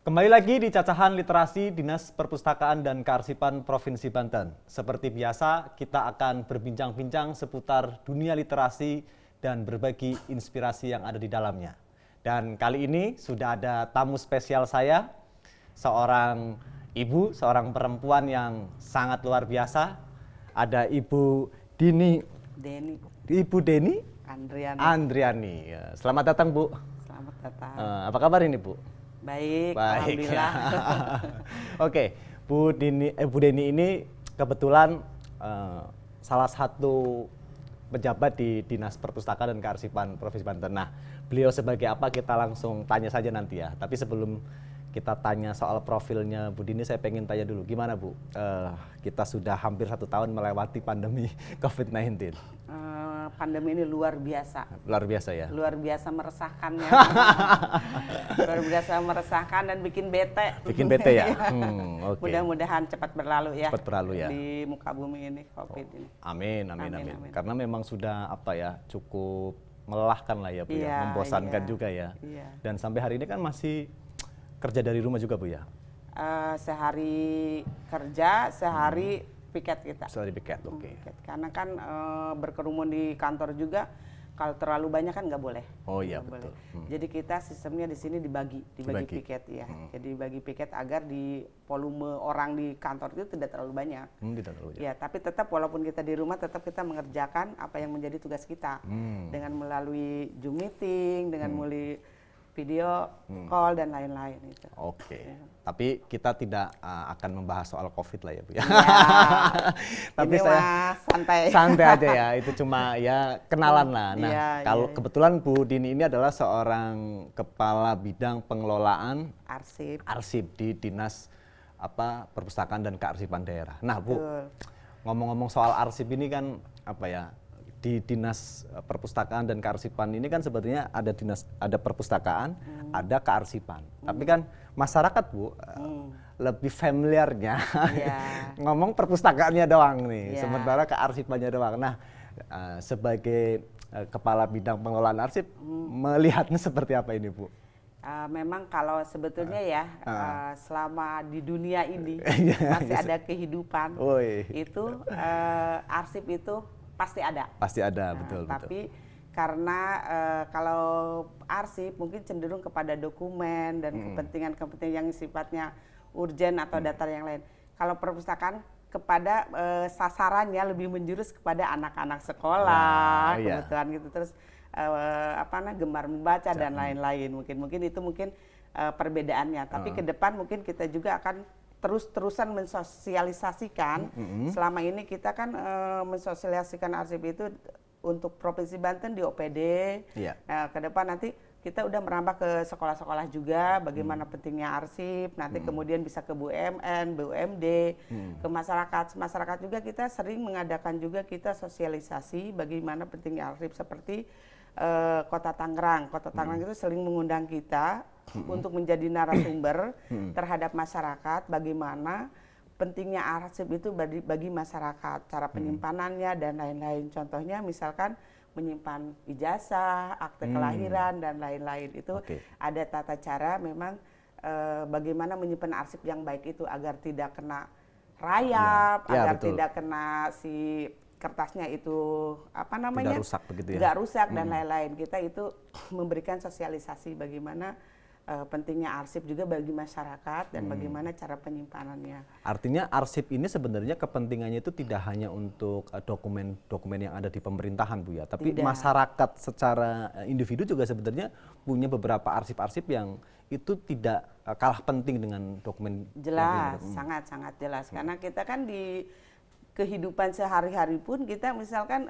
Kembali lagi di Cacahan Literasi Dinas Perpustakaan dan Kearsipan Provinsi Banten. Seperti biasa, kita akan berbincang-bincang seputar dunia literasi dan berbagi inspirasi yang ada di dalamnya. Dan kali ini sudah ada tamu spesial saya, seorang ibu, seorang perempuan yang sangat luar biasa. Ada Ibu Deni. Ibu Deni Andriani. Ya, selamat datang, Bu. Selamat datang. Apa kabar ini, Bu? Baik, Baik. alhamdulillah. Oke, Bu Deni ini kebetulan salah satu pejabat di Dinas Perpustakaan dan Kearsipan Provinsi Banten. Nah, beliau sebagai apa kita langsung tanya saja nanti ya. Tapi sebelum kita tanya soal profilnya Bu Deni, saya pengen tanya dulu, gimana Bu? Kita sudah hampir 1 tahun melewati pandemi COVID-19. Pandemi ini luar biasa. Luar biasa ya? Luar biasa meresahkan ya. Luar biasa meresahkan dan bikin bete. Bikin bete ya? Okay. Mudah-mudahan cepat berlalu ya. Cepat berlalu ya. Di muka bumi ini, COVID ini. Amin. Karena memang sudah cukup melelahkan lah ya Bu ya, membosankan juga ya. Iya. Dan sampai hari ini kan masih kerja dari rumah juga Bu ya? Sehari kerja, sehari piket kita. Sehari piket, oke. Karena kan berkerumun di kantor juga, kalau terlalu banyak kan nggak boleh. Oh iya, betul. Boleh. Jadi kita sistemnya di sini dibagi piket ya. Jadi bagi piket agar di volume orang di kantor itu tidak terlalu banyak. Tidak terlalu banyak. Ya, tapi tetap walaupun kita di rumah tetap kita mengerjakan apa yang menjadi tugas kita dengan melalui Zoom meeting, dengan melalui video call dan lain-lain itu. Oke. Tapi kita tidak akan membahas soal COVID lah ya Bu ya. Tapi saya santai aja ya. Itu cuma ya kenalan lah. Nah, kalau kebetulan Bu Dini ini adalah seorang kepala bidang pengelolaan arsip di Dinas Perpustakaan dan Kearsipan Daerah. Nah, Bu, ngomong-ngomong soal arsip ini kan di Dinas Perpustakaan dan Kearsipan ini kan sebetulnya ada perpustakaan, ada kearsipan. Tapi kan masyarakat Bu lebih familiarnya ngomong perpustakaannya doang nih, sementara kearsipannya doang. Nah, sebagai kepala bidang pengelolaan arsip, melihatnya seperti apa ini Bu? Memang kalau sebetulnya selama di dunia ini masih ada kehidupan, itu arsip itu pasti ada. Pasti ada, betul. Tapi karena kalau arsip mungkin cenderung kepada dokumen dan kepentingan-kepentingan yang sifatnya urgen atau data yang lain. Kalau perpustakaan kepada sasarannya lebih menjurus kepada anak-anak sekolah, kebetulan gitu. Terus gemar membaca dan lain-lain. Mungkin itu perbedaannya. Tapi ke depan mungkin kita juga akan terus-terusan mensosialisasikan. Selama ini kita kan mensosialisasikan arsip itu untuk Provinsi Banten di OPD. Nah, ke depan nanti kita udah merambah ke sekolah-sekolah juga bagaimana pentingnya arsip. Nanti kemudian bisa ke BUMN, BUMD, ke masyarakat. Masyarakat juga kita sering mengadakan juga kita sosialisasi bagaimana pentingnya arsip seperti Kota Tangerang. Kota Tangerang itu sering mengundang kita untuk menjadi narasumber terhadap masyarakat bagaimana pentingnya arsip itu bagi masyarakat, cara penyimpanannya dan lain-lain. Contohnya misalkan menyimpan ijazah, akte kelahiran dan lain-lain. Itu ada tata cara memang bagaimana menyimpan arsip yang baik itu agar tidak kena rayap, agar tidak kena si kertasnya itu tidak rusak begitu ya? Nggak rusak dan lain-lain. Kita itu memberikan sosialisasi bagaimana pentingnya arsip juga bagi masyarakat dan bagaimana cara penyimpanannya. Artinya arsip ini sebenarnya kepentingannya itu tidak hanya untuk dokumen-dokumen yang ada di pemerintahan Bu ya, tapi masyarakat secara individu juga sebenarnya punya beberapa arsip-arsip yang itu tidak kalah penting dengan dokumen. Jelas, sangat-sangat jelas. Karena kita kan di kehidupan sehari-hari pun kita misalkan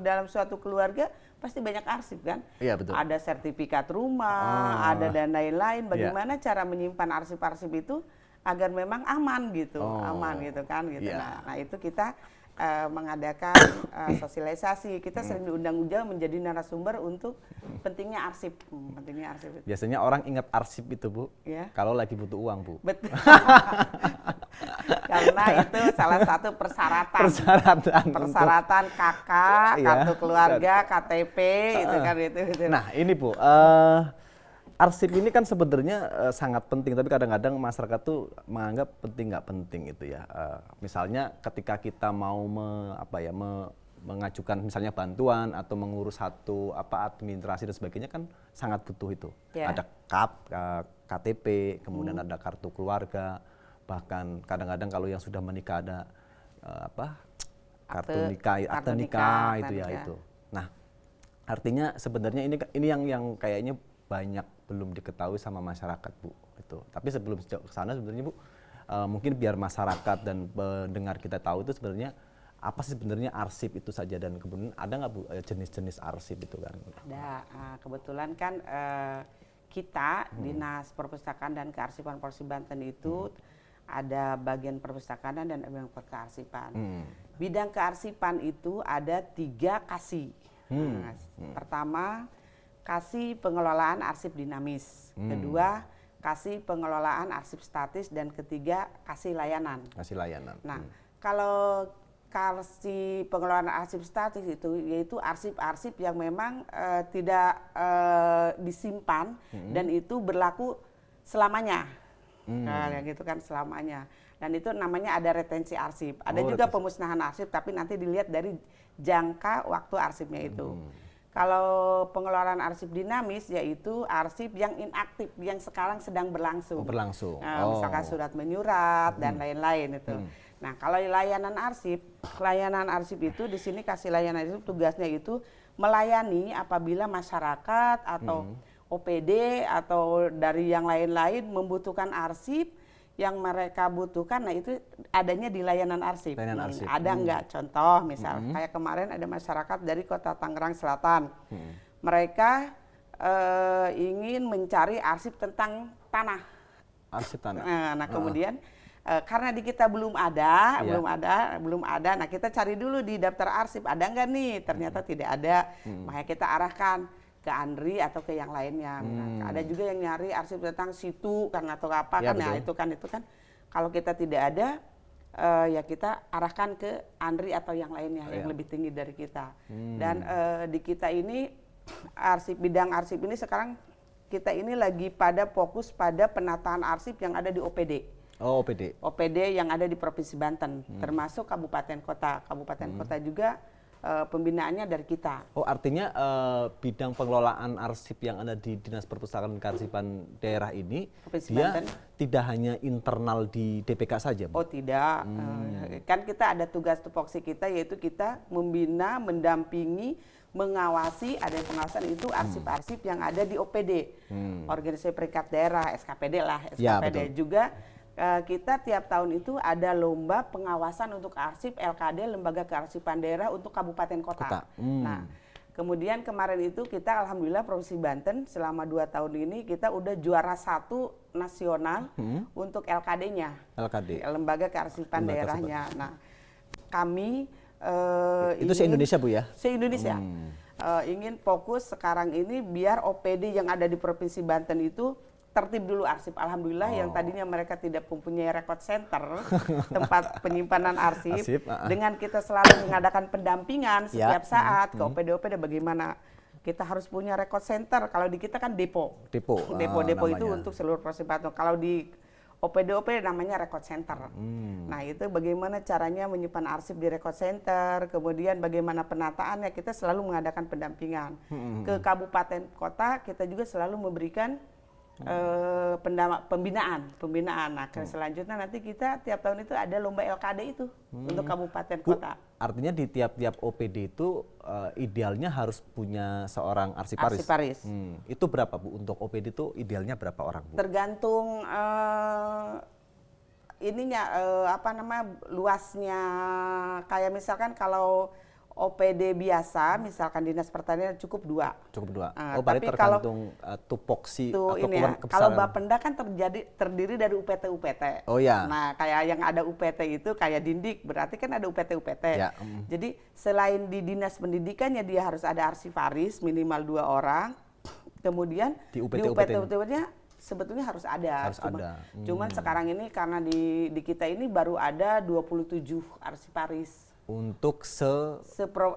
dalam suatu keluarga pasti banyak arsip kan? Iya, betul. Ada sertifikat rumah, ada dan lain-lain. Bagaimana cara menyimpan arsip-arsip itu agar memang aman gitu, aman gitu kan? Gitu. Nah itu kita mengadakan sosialisasi. Kita sering diundang juga menjadi narasumber untuk pentingnya arsip. Pentingnya arsip itu. Biasanya orang ingat arsip itu Bu, kalau lagi butuh uang Bu. Betul. Karena itu salah satu persyaratan KK, kartu keluarga, KTP, itu kan itu. Nah ini Bu, arsip ini kan sebenarnya sangat penting, tapi kadang-kadang masyarakat tuh menganggap penting nggak penting itu ya. Misalnya ketika kita mau mengajukan misalnya bantuan atau mengurus satu administrasi dan sebagainya kan sangat butuh itu. Yeah. Ada KTP, kemudian ada kartu keluarga, bahkan kadang-kadang kalau yang sudah menikah ada akte nikah itu ya itu. Nah, artinya sebenarnya ini yang kayaknya banyak belum diketahui sama masyarakat, Bu. Itu. Tapi sebelum ke sana sebenarnya, Bu, mungkin biar masyarakat dan pendengar kita tahu itu sebenarnya apa sih sebenarnya arsip itu saja, dan kemudian ada nggak, Bu, jenis-jenis arsip itu kan? Ada. Kebetulan kan kita Dinas Perpustakaan dan Kearsipan Provinsi Banten itu ada bagian perpustakaan dan bagian kearsipan. Bidang kearsipan itu ada 3 KASI. Pertama, KASI pengelolaan arsip dinamis. Kedua, KASI pengelolaan arsip statis, dan ketiga KASI layanan. KASI layanan. Nah, kalau KASI pengelolaan arsip statis itu yaitu arsip-arsip yang memang tidak disimpan dan itu berlaku selamanya. Nah, yang itu kan selamanya. Dan itu namanya ada retensi arsip. Ada juga pemusnahan arsip, tapi nanti dilihat dari jangka waktu arsipnya itu. Kalau pengelolaan arsip dinamis yaitu arsip yang inaktif, yang sekarang sedang berlangsung. Berlangsung. Misalkan surat menyurat dan lain-lain itu. Nah, kalau layanan arsip itu di sini KASI layanan itu tugasnya itu melayani apabila masyarakat atau OPD atau dari yang lain-lain membutuhkan arsip yang mereka butuhkan. Nah, itu adanya di layanan arsip. Ada nggak contoh misal kayak kemarin ada masyarakat dari Kota Tangerang Selatan. Mereka ingin mencari arsip tentang tanah. Arsip tanah. Nah, kemudian karena di kita belum ada. Nah, kita cari dulu di daftar arsip ada nggak nih? Ternyata tidak ada. Makanya kita arahkan ke Andri atau ke yang lainnya. Nah, ada juga yang nyari arsip tentang situ kan atau apa kan. Nah, itu kan kalau kita tidak ada ya kita arahkan ke Andri atau yang lainnya yang lebih tinggi dari kita. Dan di kita ini bidang arsip ini sekarang kita ini lagi pada fokus pada penataan arsip yang ada di OPD. OPD yang ada di Provinsi Banten, termasuk kabupaten kota. Kabupaten kota juga pembinaannya dari kita. Oh, artinya bidang pengelolaan arsip yang ada di Dinas Perpustakaan dan Kearsipan daerah ini dia tidak hanya internal di DPK saja, Bu? Oh, tidak. Kan kita ada tugas tupoksi kita, yaitu kita membina, mendampingi, mengawasi, ada pengawasan itu arsip-arsip yang ada di OPD. Organisasi Perikat Daerah, SKPD lah, SKPD ya, juga. Kita tiap tahun itu ada lomba pengawasan untuk arsip LKD, Lembaga Kearsipan Daerah untuk kabupaten kota. Nah, kemudian kemarin itu kita alhamdulillah Provinsi Banten selama 2 tahun ini kita udah juara 1 nasional untuk LKD-nya. Lembaga Kearsipan Daerahnya. Nah, kami itu se-Indonesia, Bu, ya? Se-Indonesia. Ingin fokus sekarang ini biar OPD yang ada di Provinsi Banten itu tertib dulu arsip. Alhamdulillah yang tadinya mereka tidak mempunyai record center, tempat penyimpanan arsip, dengan kita selalu mengadakan pendampingan setiap saat ke OPD-OPD bagaimana kita harus punya record center. Kalau di kita kan depo itu untuk seluruh Provinsi Banten. Kalau di OPD-OPD namanya record center. Nah, itu bagaimana caranya menyimpan arsip di record center, kemudian bagaimana penataannya, kita selalu mengadakan pendampingan. Ke kabupaten kota kita juga selalu memberikan pembinaan. Nah, selanjutnya nanti kita tiap tahun itu ada lomba LKD itu untuk kabupaten kota. Artinya di tiap-tiap OPD itu idealnya harus punya seorang arsiparis. Itu berapa, Bu? Untuk OPD itu idealnya berapa orang, Bu? Tergantung luasnya. Kayak misalkan kalau OPD biasa, misalkan Dinas Pertanian cukup 2. Berarti tergantung tupoksi atau kebesaran. Kalau Bapenda kan terdiri dari UPT. Oh ya. Nah, kayak yang ada UPT itu kayak Dindik, berarti kan ada UPT. Ya. Jadi selain di Dinas Pendidikannya dia harus ada arsiparis minimal 2 orang. Kemudian di UPT-nya sebetulnya harus ada. Cuman sekarang ini karena di kita ini baru ada 27 arsiparis. Untuk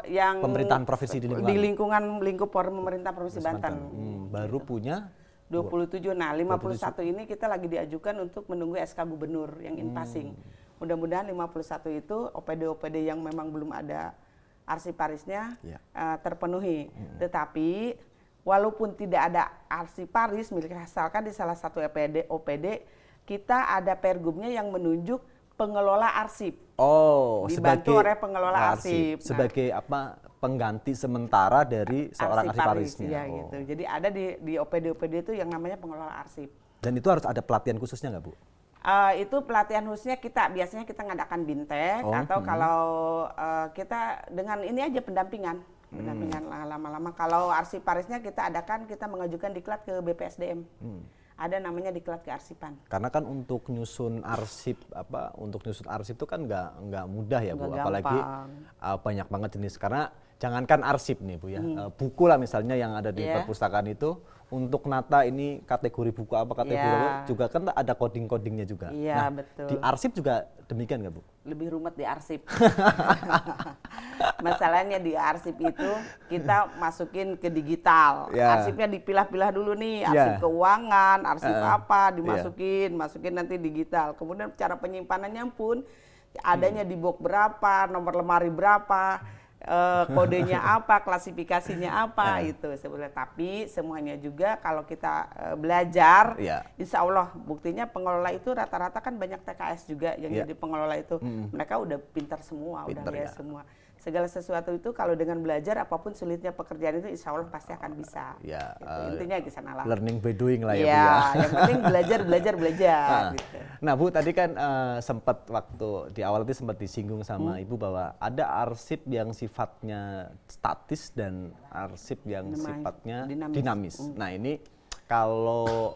yang pemerintahan provinsi di lingkup pemerintah Provinsi Banten. Baru punya 27. Nah, 51 ini kita lagi diajukan untuk menunggu SK Gubernur yang in passing. Mudah-mudahan 51 itu OPD-OPD yang memang belum ada arsiparisnya terpenuhi. Tetapi walaupun tidak ada arsiparis milik asalkan di salah satu OPD, kita ada pergubnya yang menunjuk pengelola arsip. Dibantu oleh pengelola arsip. Sebagai pengganti sementara dari seorang arsiparisnya. Ya, gitu. Jadi ada di OPD-OPD itu yang namanya pengelola arsip. Dan itu harus ada pelatihan khususnya nggak, Bu? Itu pelatihan khususnya biasanya kita ngadakan bintek atau kalau kita dengan ini aja pendampingan lama-lama. Kalau arsiparisnya kita mengajukan diklat ke BPSDM. Ada namanya diklat kearsipan. Karena kan untuk nyusun arsip itu kan nggak mudah ya, Bu. Apalagi banyak banget jenis. Karena jangankan arsip nih, Bu ya. Buku lah misalnya yang ada di perpustakaan itu untuk nata ini kategori buku apa apa juga kan ada coding-codingnya juga. Iya, betul. Di arsip juga demikian nggak, Bu? Lebih rumit di arsip. Masalahnya di arsip itu kita masukin ke digital. Arsipnya dipilah-pilah dulu nih, arsip keuangan, arsip masukin nanti digital. Kemudian cara penyimpanannya pun adanya di box berapa, nomor lemari berapa, kodenya apa, klasifikasinya apa itu sebenarnya. Tapi semuanya juga kalau kita belajar, insya Allah buktinya pengelola itu rata-rata kan banyak TKS juga yang jadi pengelola itu. Mereka udah pintar semua, udah biasa semua. Segala sesuatu itu kalau dengan belajar apapun sulitnya pekerjaan itu insya Allah pasti akan bisa. Intinya di sana lah. Learning by doing lah ya, Bu ya. Yang penting belajar. Gitu. Nah, Bu tadi kan sempat waktu di awal itu sempat disinggung sama Ibu bahwa ada arsip yang sifatnya statis dan arsip yang sifatnya dinamis. Nah, ini kalau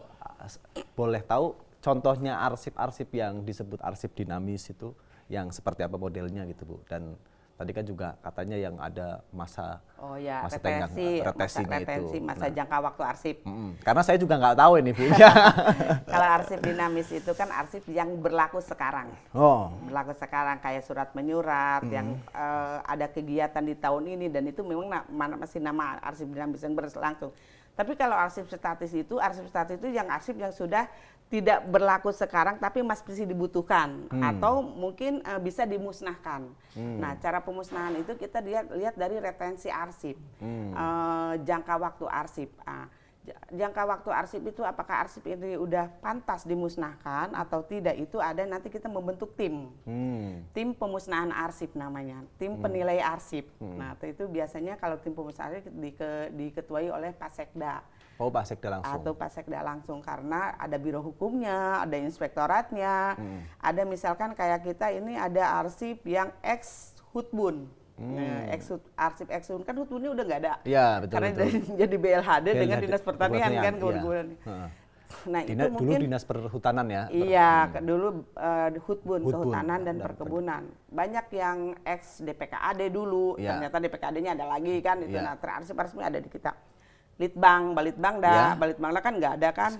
boleh tahu contohnya arsip-arsip yang disebut arsip dinamis itu yang seperti apa modelnya gitu, Bu. Dan tadi kan juga katanya yang ada masa retensi, masa jangka waktu arsip. Karena saya juga nggak tahu ini, Bu. Kalau arsip dinamis itu kan arsip yang berlaku sekarang. Berlaku sekarang kayak surat menyurat yang ada kegiatan di tahun ini dan itu memang masih nama arsip dinamis yang berlangsung. Tapi kalau arsip statis itu yang arsip yang sudah tidak berlaku sekarang tapi masih dibutuhkan atau mungkin bisa dimusnahkan. Nah, cara pemusnahan itu kita lihat dari retensi arsip, jangka waktu arsip. Jangka waktu arsip itu apakah arsip ini udah pantas dimusnahkan atau tidak, itu ada nanti kita membentuk tim. Tim pemusnahan arsip namanya, tim penilai arsip. Nah, itu biasanya kalau tim pemusnahan arsip diketuai oleh Pak Sekda. Pak Sekda langsung. Atau Pak Sekda langsung karena ada biro hukumnya, ada inspektoratnya, ada misalkan kayak kita ini ada arsip yang ex Hutbun. Arsip ex-Hutbun kan Hutbunnya udah nggak ada. Iya, betul. Karena jadi BLHD dengan Dinas Pertanian kan kemudian. Nah, itu dulu mungkin Dinas Perhutanan ya. Iya, dulu Hutbun, Kehutanan dan Perkebunan. Banyak yang ex DPKAD dulu, ternyata DPKAD-nya ada lagi kan itu. Nah, arsip-arsipnya ada di kita. Balitbangda kan nggak ada kan,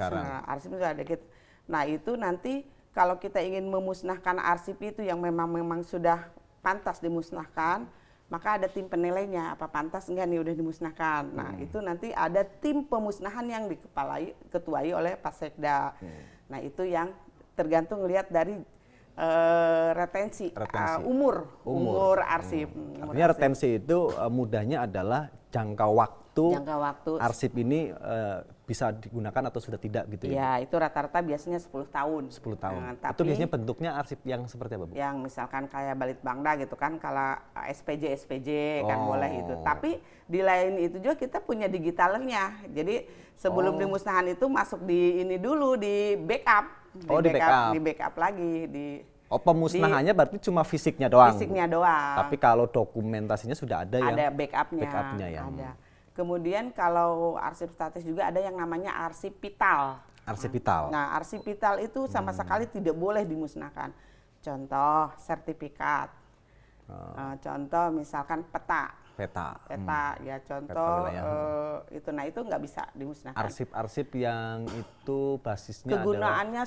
arsipnya ada gitu. Nah, itu nanti kalau kita ingin memusnahkan arsip itu yang memang sudah pantas dimusnahkan, maka ada tim penilainya, apa pantas enggak nih udah dimusnahkan. Nah, itu nanti ada tim pemusnahan yang diketuai oleh Pak Sekda. Nah, itu yang tergantung lihat dari retensi. Umur arsip. Artinya retensi itu mudahnya adalah jangka waktu arsip ini bisa digunakan atau sudah tidak gitu ya? Ya, itu rata-rata biasanya 10 tahun. 10 tahun. Itu biasanya bentuknya arsip yang seperti apa, Bu? Yang misalkan kayak Balitbangda gitu kan, kalau SPJ kan boleh itu. Tapi di lain itu juga kita punya digitalnya. Jadi sebelum dimusnahan itu masuk di ini dulu, di backup. Di backup lagi. Pemusnahannya berarti cuma fisiknya doang? Fisiknya doang. Tapi kalau dokumentasinya sudah ada ada backupnya ya? Ada. Kemudian kalau arsip statis juga ada yang namanya arsip vital. Arsip vital. Nah, arsip vital itu sama sekali tidak boleh dimusnahkan. Contoh sertifikat. Contoh misalkan peta ya, contoh itu. Nah, itu nggak bisa dimusnahkan. Arsip-arsip yang itu basisnya kegunaannya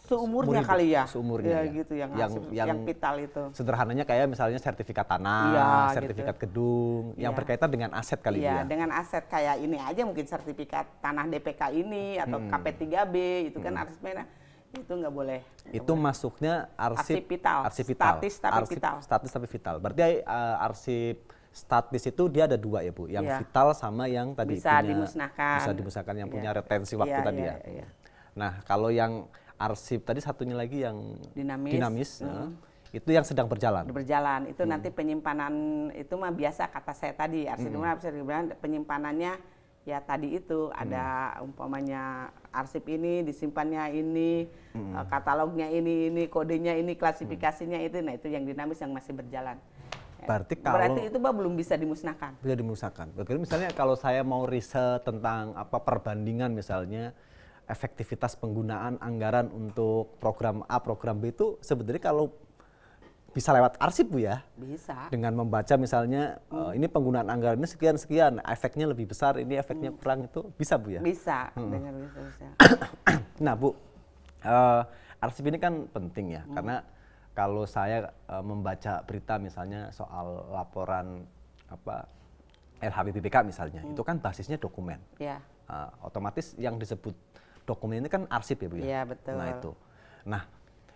seumurnya kali ya. Seumurnya. Ya, gitu yang vital itu. Sederhananya kayak misalnya sertifikat tanah, sertifikat gedung, yang berkaitan dengan aset kali ya. Iya, dengan aset kayak ini aja mungkin sertifikat tanah DPK ini atau KP3B itu kan arsipnya itu nggak boleh. Itu masuknya arsip vital. Statis tapi vital. Berarti arsip statis itu dia ada 2 ya Bu, yang vital sama yang tadi bisa dimusnahkan yang punya retensi waktu tadi ya. Nah kalau yang arsip tadi satunya lagi yang dinamis itu yang sedang berjalan. Itu nanti penyimpanan itu mah biasa kata saya tadi arsip itu bisa dibilang penyimpanannya ya tadi itu ada umpamanya arsip ini disimpannya ini katalognya ini kodenya ini klasifikasinya itu, nah itu yang dinamis yang masih berjalan. Berarti itu belum bisa dimusnahkan. Bisa dimusnahkan. Berarti misalnya kalau saya mau riset tentang perbandingan misalnya efektivitas penggunaan anggaran untuk program A, program B itu sebenarnya kalau bisa lewat arsip Bu ya? Bisa. Dengan membaca misalnya ini penggunaan anggaran ini sekian, efeknya lebih besar, ini efeknya kurang, itu bisa Bu ya? Bisa, dengan bisa. Nah Bu, arsip ini kan penting ya, karena kalau saya membaca berita misalnya soal laporan LHBPK misalnya, itu kan basisnya dokumen. Ya. Otomatis yang disebut dokumen ini kan arsip ya Bu ya? Iya betul. Nah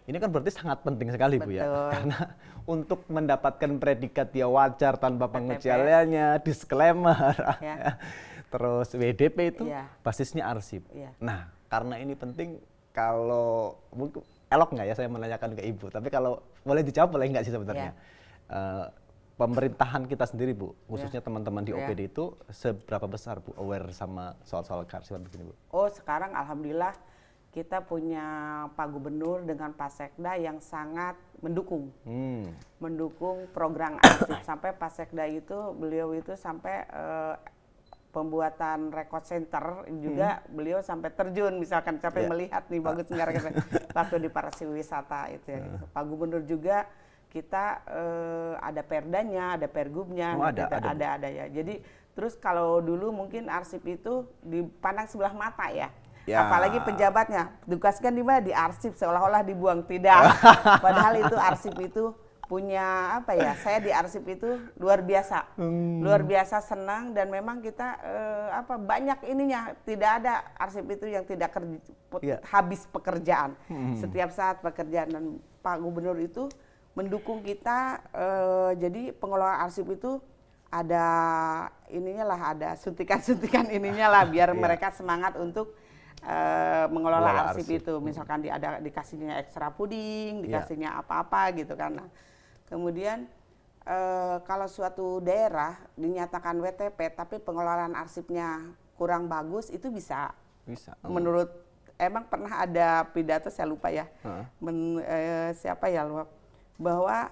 ini kan berarti sangat penting sekali Bu ya, karena untuk mendapatkan predikat dia wajar tanpa pengecualiannya, disclaimer, terus WDP itu basisnya arsip. Nah karena ini penting, kalau mungkin elok nggak ya saya menanyakan ke Ibu, tapi kalau boleh dijawab boleh nggak sih sebenarnya? Pemerintahan kita sendiri Bu, khususnya teman-teman di OPD itu seberapa besar Bu aware sama soal-soal kearsipan begini Bu? Oh sekarang alhamdulillah kita punya Pak Gubernur dengan Pak Sekda yang sangat mendukung, mendukung program arsip. Sampai Pak Sekda itu beliau itu sampai pembuatan record center juga beliau sampai terjun misalkan sampai melihat nih bagus negara kita waktu di pariwisata itu ya. Pak Gubernur juga kita ada perdanya, ada pergubnya, ada ya. Jadi terus kalau dulu mungkin arsip itu dipandang sebelah mata ya. Apalagi pejabatnya dikasihkan di mana, di arsip, seolah-olah dibuang, tidak. Padahal itu arsip itu punya apa ya, saya di arsip itu luar biasa senang, dan memang kita banyak ininya, tidak ada arsip itu yang tidak habis pekerjaan. Setiap saat pekerjaan, dan Pak Gubernur itu mendukung kita, jadi pengelola arsip itu ada ininya lah, ada suntikan-suntikan ininya lah biar mereka semangat untuk mengelola arsip itu. Misalkan dikasihnya ekstra puding, dikasihnya apa-apa gitu kan. Nah, kemudian kalau suatu daerah dinyatakan WTP tapi pengelolaan arsipnya kurang bagus, itu bisa. Menurut emang pernah ada pidato, saya lupa ya. Siapa ya lupa, bahwa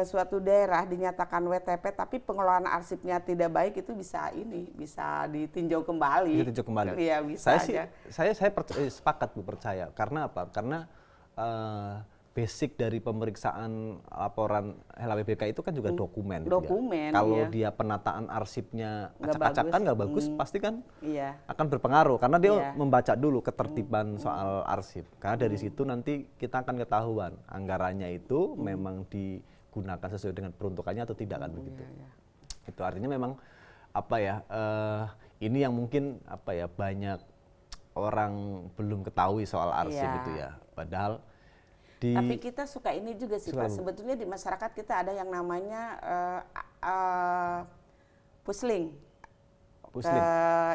suatu daerah dinyatakan WTP tapi pengelolaan arsipnya tidak baik, itu bisa ditinjau kembali. Iya, bisa. Saya sepakat Bu, percaya. Karena apa? Karena basic dari pemeriksaan laporan LHBPK itu kan juga dokumen. Dokumen. Kalau dia penataan arsipnya acak-acakan nggak bagus, pasti kan akan berpengaruh. Karena dia membaca dulu ketertiban soal arsip. Karena dari situ nanti kita akan ketahuan anggarannya itu memang digunakan sesuai dengan peruntukannya atau tidak, kan begitu. Itu artinya memang ini yang mungkin banyak orang belum ketahui soal arsip itu ya. Padahal tapi kita suka ini juga sih Pak. Sebetulnya di masyarakat kita ada yang namanya pusling.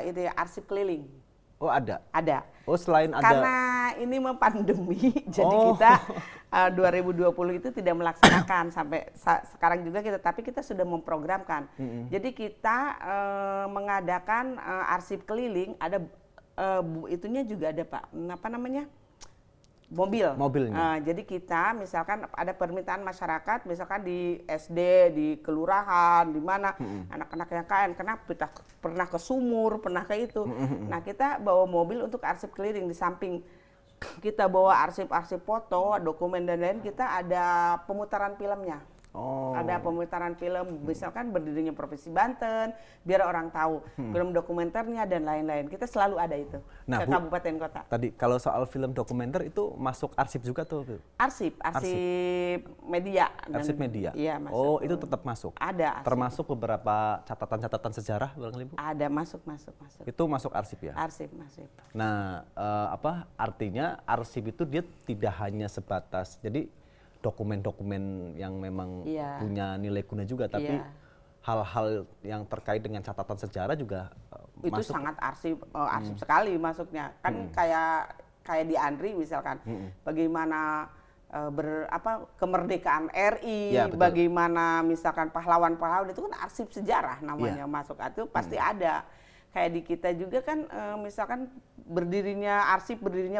Itu arsip keliling. Oh ada? Ada. Oh selain ada. Karena ini pandemi, jadi kita 2020 itu tidak melaksanakan sampai sekarang juga tapi kita sudah memprogramkan. Jadi kita mengadakan arsip keliling, ada itunya juga ada Pak. Apa namanya? Mobilnya. Jadi kita misalkan ada permintaan masyarakat, misalkan di SD, di kelurahan, di mana anak-anak yang KN, karena kita pernah ke sumur, pernah ke itu. Nah kita bawa mobil untuk arsip keliling. Di samping kita bawa arsip-arsip foto, dokumen dan lain, kita ada pemutaran filmnya. Ada pemutaran film, misalkan berdirinya Provinsi Banten, biar orang tahu film dokumenternya dan lain-lain. Kita selalu ada itu ke kabupaten kota. Tadi kalau soal film dokumenter itu masuk arsip juga tuh? Arsip media. Arsip media? Iya, masuk. Itu tetap masuk? Ada. Termasuk beberapa catatan-catatan sejarah barangkali, Bu? Ada, masuk. Itu masuk arsip ya? Arsip, masuk. Nah, artinya arsip itu dia tidak hanya sebatas, jadi dokumen-dokumen yang memang punya nilai guna juga, tapi hal-hal yang terkait dengan catatan sejarah juga itu masuk. Sangat arsip sekali masuknya. Kan kayak di Andri misalkan, bagaimana kemerdekaan RI, bagaimana misalkan pahlawan-pahlawan, itu kan arsip sejarah namanya, masuk itu pasti ada. Kayak di kita juga kan misalkan berdirinya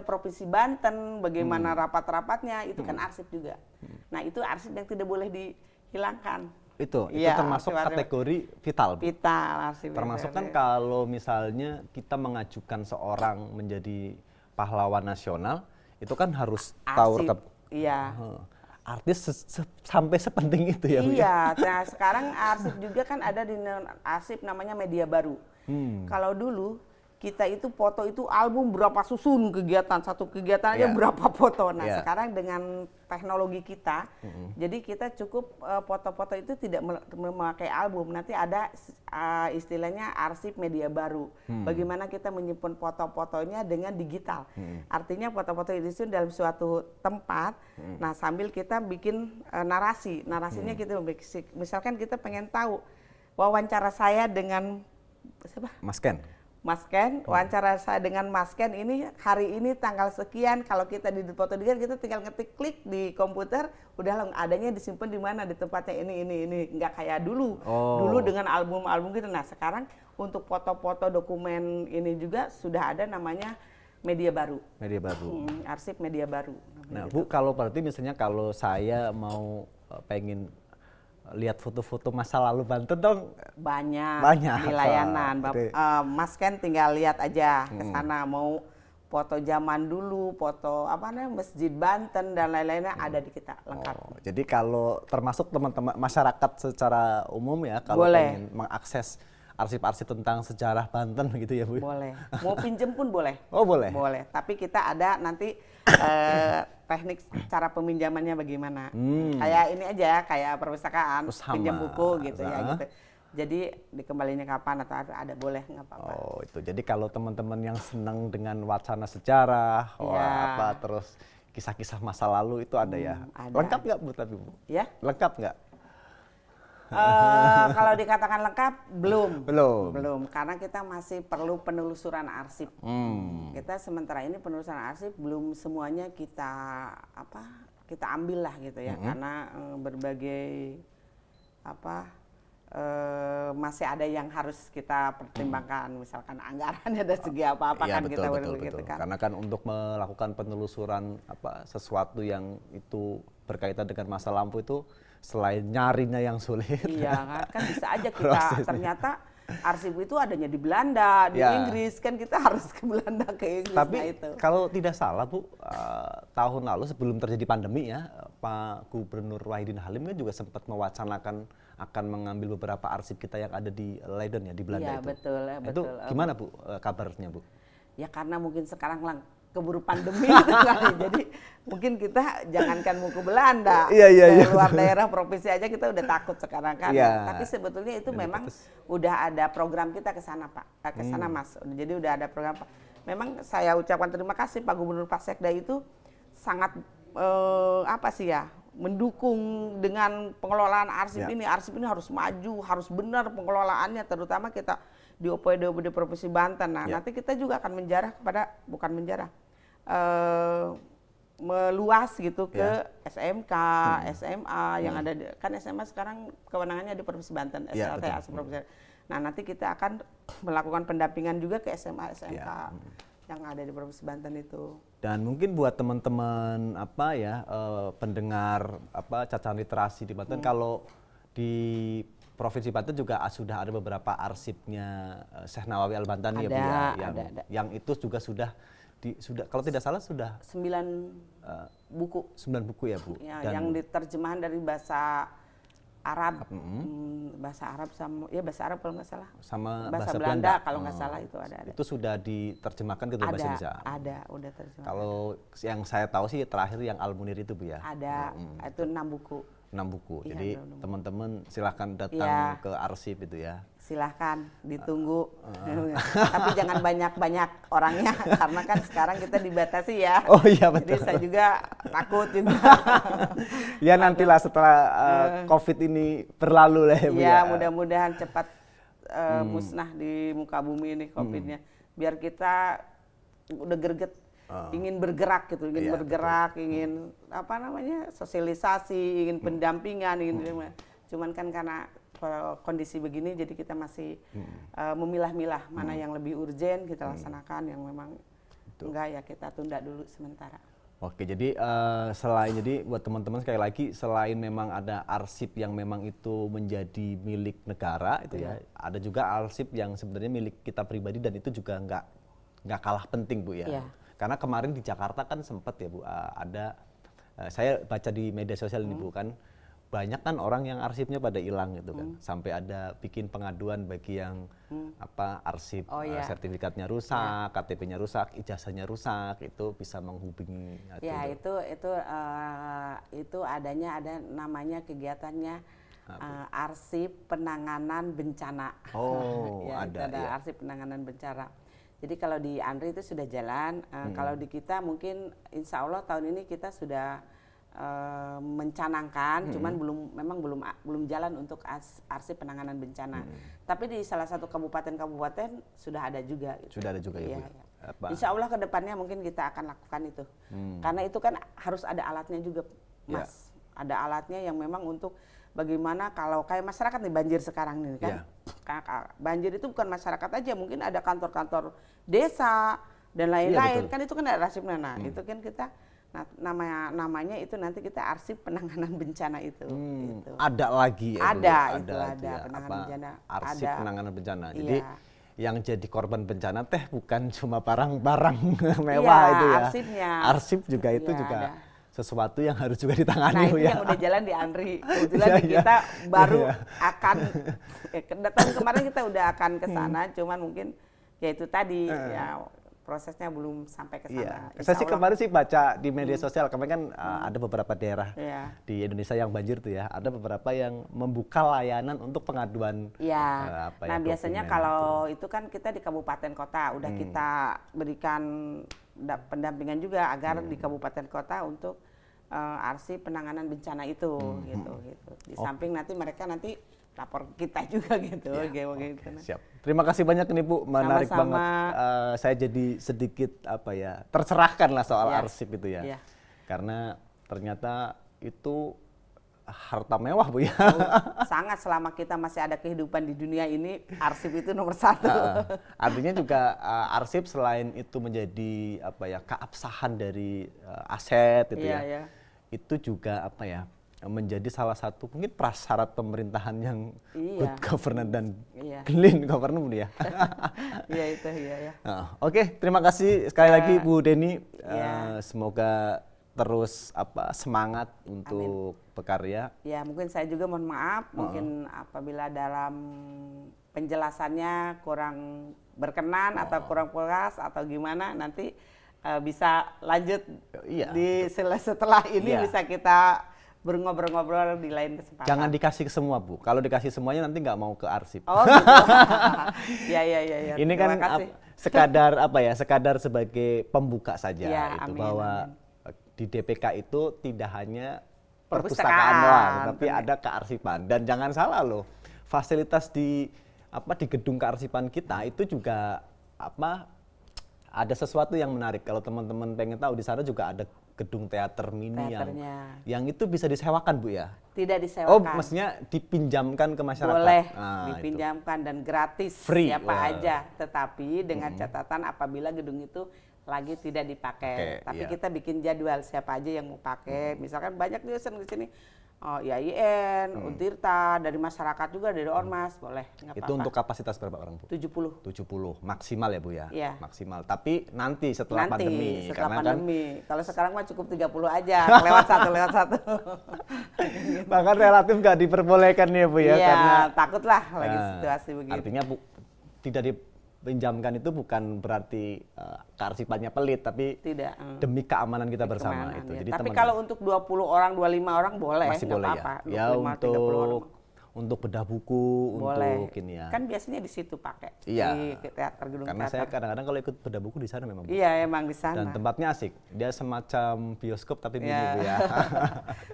Provinsi Banten, bagaimana rapat-rapatnya, itu kan arsip juga. Nah, itu arsip yang tidak boleh dihilangkan. Itu termasuk kategori vital. Vital, arsip. Termasuk kan kalau misalnya kita mengajukan seorang menjadi pahlawan nasional, itu kan harus tahu rekap. Iya. Artis sampai sepenting itu ya, Bu? Iya. Nah, sekarang arsip juga kan ada di arsip namanya media baru. Kalau dulu kita itu foto itu album berapa susun kegiatan, satu kegiatan aja berapa foto. Nah, sekarang dengan teknologi kita, jadi kita cukup foto-foto itu tidak memakai album. Nanti ada istilahnya arsip media baru. Bagaimana kita menyimpan foto-fotonya dengan digital. Artinya foto-foto itu dalam suatu tempat. Nah, sambil kita bikin narasi. Narasinya kita misalkan kita pengen tahu wawancara saya dengan siapa? Mas Ken, wawancara saya dengan Mas Ken ini hari ini tanggal sekian. Kalau kita di foto dia, kita tinggal ngetik klik di komputer, udah adanya disimpan di mana, di tempatnya ini. Nggak kayak dulu. Dulu dengan album-album gitu. Nah, sekarang untuk foto-foto dokumen ini juga sudah ada namanya media baru. Media baru. Arsip media baru. Nah, gitu. Bu, kalau berarti misalnya kalau saya mau pengen lihat foto-foto masa lalu Banten dong, banyak di layanan. Mas Ken tinggal lihat aja ke sana, mau foto zaman dulu, foto Masjid Banten dan lain-lainnya ada di kita lengkap. Jadi kalau termasuk teman-teman masyarakat secara umum ya, kalau ingin mengakses arsip-arsip tentang sejarah Banten gitu ya, Bu? Boleh. Mau pinjem pun boleh. Boleh. Boleh. Tapi kita ada nanti teknik cara peminjamannya bagaimana. Kayak ini aja, kayak perpustakaan, pinjam buku gitu ya gitu. Jadi dikembalinya kapan atau ada boleh, nggak apa-apa. Itu. Jadi kalau teman-teman yang senang dengan wacana sejarah, terus kisah-kisah masa lalu itu ada ya. Ada. Lengkap nggak, Bu, tapi Bu? Ya? Lengkap nggak? Kalau dikatakan lengkap belum karena kita masih perlu penelusuran arsip. Kita sementara ini penelusuran arsip belum semuanya kita ambil lah gitu ya, karena berbagai masih ada yang harus kita pertimbangkan, misalkan anggarannya dari segi apa ya, kan betul. Kan. Karena kan untuk melakukan penelusuran sesuatu yang itu berkaitan dengan masa lampau itu selain nyarinya yang sulit. Iya kan bisa aja kita ternyata arsip itu adanya di Belanda, di Inggris, kan kita harus ke Belanda, ke Inggris. Tapi kalau tidak salah, Bu, tahun lalu sebelum terjadi pandemi ya, Pak Gubernur Wahidin Halim kan juga sempat mewacanakan akan mengambil beberapa arsip kita yang ada di Leiden ya, di Belanda itu. Betul. Itu gimana, Bu, kabarnya, Bu? Ya karena mungkin sekarang keburu pandemi gitu kali. Jadi mungkin kita jangankan mau ke Belanda, ke luar daerah provinsi aja kita udah takut sekarang kan. Tapi sebetulnya itu memang udah ada program kita ke sana, Pak. Ke sana, Mas. Jadi udah ada program, Pak. Memang saya ucapkan terima kasih Pak Gubernur, Pak Sekda itu sangat mendukung dengan pengelolaan arsip ini. Arsip ini harus maju, harus benar pengelolaannya, terutama kita di OPD Provinsi Banten. Nah, nanti kita juga akan meluas gitu ke SMK, SMA yang ada kan SMA sekarang kewenangannya di Provinsi Banten, SLTA Provinsi. Nah, nanti kita akan melakukan pendampingan juga ke SMA, SMK yang ada di Provinsi Banten itu. Dan mungkin buat teman-teman pendengar cacat literasi di Banten, kalau di Provinsi Banten juga sudah ada beberapa arsipnya Syekh Nawawi Al-Bantani ya, Bu, ada. Yang itu juga sudah kalau tidak salah sudah 9 buku. 9 buku ya, Bu. Ya, yang diterjemahan dari bahasa Arab, bahasa Arab sama bahasa Arab kalau nggak salah. Sama bahasa Belanda kalau nggak salah itu ada. Itu sudah diterjemahkan ke bahasa Indonesia? Ada, udah terjemahkan. Kalau yang saya tahu sih terakhir yang Al-Munir itu Bu ya? Ada, itu 6 buku. 6 buku. Iya, jadi teman-teman silahkan datang ke arsip itu ya. Silahkan ditunggu. Tapi jangan banyak-banyak orangnya karena kan sekarang kita dibatasi ya. Oh iya betul. Jadi saya juga takut juga. Ya nantilah setelah COVID ini berlalu lah ya Bu ya. Mudah-mudahan cepat musnah di muka bumi ini COVID-nya. Biar kita udah greget. Ingin bergerak gitu, ingin apa namanya sosialisasi, ingin pendampingan, cuman kan karena kondisi begini jadi kita masih memilah-milah mana yang lebih urgen kita laksanakan, yang memang enggak ya kita tunda dulu sementara. Oke, jadi jadi buat teman-teman sekali lagi selain memang ada arsip yang memang itu menjadi milik negara itu ya, ada juga arsip yang sebenarnya milik kita pribadi dan itu juga nggak kalah penting Bu ya. Karena kemarin di Jakarta kan sempat ya Bu, ada saya baca di media sosial ini Bu kan, banyak kan orang yang arsipnya pada hilang gitu kan, sampai ada bikin pengaduan bagi yang arsip sertifikatnya rusak, KTP-nya rusak, ijazahnya rusak, itu bisa menghubungi. Ya itu ada namanya kegiatannya arsip penanganan bencana. Oh ya, ada arsip penanganan bencana. Jadi kalau di ANRI itu sudah jalan, kalau di kita mungkin insya Allah tahun ini kita sudah mencanangkan, cuman memang belum jalan untuk arsip penanganan bencana. Tapi di salah satu kabupaten sudah ada juga. Gitu. Sudah ada juga ya, Bu? Insya Allah ke depannya mungkin kita akan lakukan itu. Karena itu kan harus ada alatnya juga, Mas. Ada alatnya yang memang untuk bagaimana kalau kayak masyarakat nih banjir sekarang nih kan. Banjir itu bukan masyarakat aja, mungkin ada kantor-kantor desa dan lain-lain. Kan itu kan ada arsipnya. Nah, itu kan kita namanya itu nanti kita arsip penanganan bencana itu. Gitu. Ada lagi ya? Ada penanganan bencana. Arsip penanganan bencana. Jadi yang jadi korban bencana bukan cuma barang-barang mewah itu ya. Arsipnya. Arsip juga itu juga sesuatu yang harus juga ditangani. Nah itu yang udah jalan di ANRI. Kebetulan kita baru akan tahun kemarin kita udah akan ke sana, cuman mungkin ya itu tadi ya prosesnya belum sampai ke sana. Saya sih kemarin sih baca di media sosial, kemarin kan ada beberapa daerah di Indonesia yang banjir tuh ya, ada beberapa yang membuka layanan untuk pengaduan. Nah biasanya kalau itu kan kita di kabupaten kota udah kita berikan pendampingan juga agar di kabupaten kota untuk arsip penanganan bencana itu gitu. Di samping nanti mereka lapor kita juga gitu. Siap. Terima kasih banyak nih Bu, menarik banget. Saya jadi sedikit tercerahkan lah soal arsip itu ya. Karena ternyata itu harta mewah Bu ya. Sangat, selama kita masih ada kehidupan di dunia ini, arsip itu nomor 1. Artinya juga arsip selain itu menjadi keabsahan dari aset itu itu juga menjadi salah satu mungkin prasyarat pemerintahan yang good governance dan clean governance ya. Oke, terima kasih sekali lagi Bu Deni. Semoga terus semangat untuk berkarya. Ya, mungkin saya juga mohon maaf, mungkin apabila dalam penjelasannya kurang berkenan atau kurang puas atau gimana, nanti bisa lanjut di setelah ini bisa kita ngobrol-ngobrol di lain kesempatan. Jangan dikasih semua Bu, kalau dikasih semuanya nanti nggak mau ke arsip. Oh gitu. Ya. Ini kan sekadar sebagai pembuka saja itu bahwa di DPK itu tidak hanya perpustakaan doang, tapi ada kearsipan. Dan jangan salah loh, fasilitas di gedung kearsipan kita itu juga ada sesuatu yang menarik. Kalau teman-teman pengen tahu, di sana juga ada gedung teater mini yang itu bisa disewakan Bu ya? Tidak disewakan. Oh, maksudnya dipinjamkan ke masyarakat? Boleh, dipinjamkan dan gratis. Free, siapa aja. Tetapi dengan catatan apabila gedung itu lagi tidak dipakai. Tapi kita bikin jadwal siapa aja yang mau pakai. Misalkan banyak dosen di sini IAIN, Untirta, dari masyarakat juga, dari Ormas, boleh. Itu untuk kapasitas berapa orang, Bu? 70. 70, maksimal ya Bu ya? Iya. Maksimal, tapi nanti setelah pandemi. Setelah pandemi. Kalau sekarang mah cukup 30 aja, lewat satu. Bahkan relatif nggak diperbolehkan ya Bu ya? Iya, karena takutlah lagi situasi begitu. Artinya tidak dipinjamkan itu bukan berarti kearsipannya pelit, tapi tidak. Demi keamanan kita bersama itu. Ya. Jadi tapi kalau untuk 20 orang, 25 orang boleh, masih boleh apa-apa. Ya, untuk bedah buku, boleh. Untuk ini ya. Kan biasanya di situ pakai. Iya. Di teater, gedung Karena teater. saya kadang-kadang kalau ikut bedah buku di sana memang. Iya, emang di sana. Dan tempatnya asik. Dia semacam bioskop tapi mini Bu ya.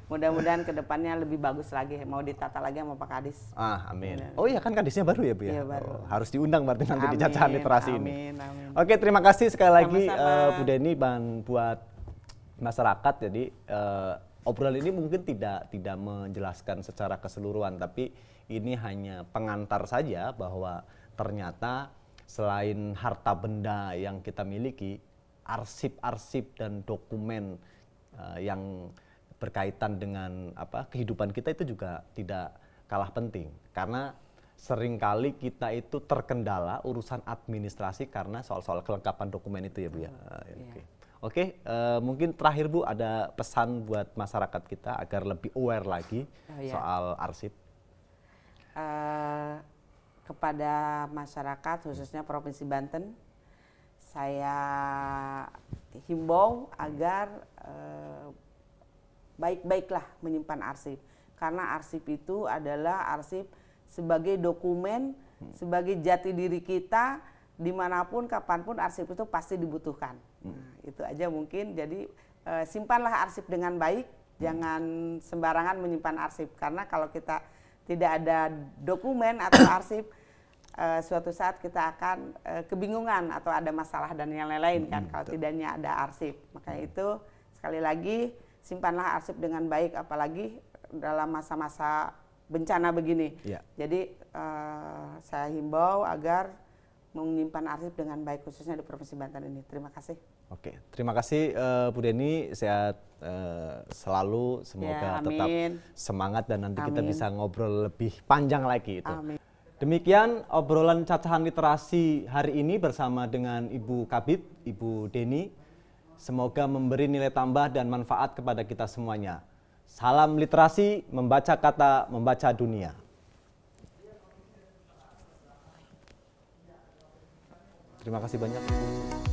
Mudah-mudahan kedepannya lebih bagus lagi. Mau ditata lagi sama Pak Kadis. Amin. Oh iya kan Kadisnya baru ya Bu ya? Iya, baru. Harus diundang berarti nanti di cacahan literasi ini. Amin. Oke, terima kasih sekali lagi Sama-sama. Bu Deni buat masyarakat. Jadi obrolan ini mungkin tidak menjelaskan secara keseluruhan, tapi ini hanya pengantar saja bahwa ternyata selain harta benda yang kita miliki, arsip-arsip dan dokumen yang berkaitan dengan kehidupan kita itu juga tidak kalah penting, karena seringkali kita itu terkendala urusan administrasi karena soal-soal kelengkapan dokumen itu ya Bu ya. Oke, mungkin terakhir Bu, ada pesan buat masyarakat kita agar lebih aware lagi soal arsip. Kepada masyarakat khususnya Provinsi Banten, saya himbau agar baik-baiklah menyimpan arsip, karena arsip itu adalah arsip sebagai dokumen, sebagai jati diri kita. Dimanapun, kapanpun arsip itu pasti dibutuhkan. Nah, itu aja mungkin. Jadi simpanlah arsip dengan baik, jangan sembarangan menyimpan arsip. Karena kalau kita tidak ada dokumen atau arsip, suatu saat kita akan kebingungan atau ada masalah dan yang lain-lain kan. Kalau tidaknya ada arsip. Makanya itu sekali lagi simpanlah arsip dengan baik, apalagi dalam masa-masa bencana begini. Jadi saya himbau agar menyimpan arsip dengan baik, khususnya di Provinsi Banten ini. Terima kasih. Oke, terima kasih Bu Deni, sehat selalu, semoga tetap semangat dan nanti kita bisa ngobrol lebih panjang lagi itu. Amin. Demikian obrolan cacahan literasi hari ini bersama dengan Ibu Kabid, Ibu Deni. Semoga memberi nilai tambah dan manfaat kepada kita semuanya. Salam literasi, membaca kata, membaca dunia. Terima kasih banyak.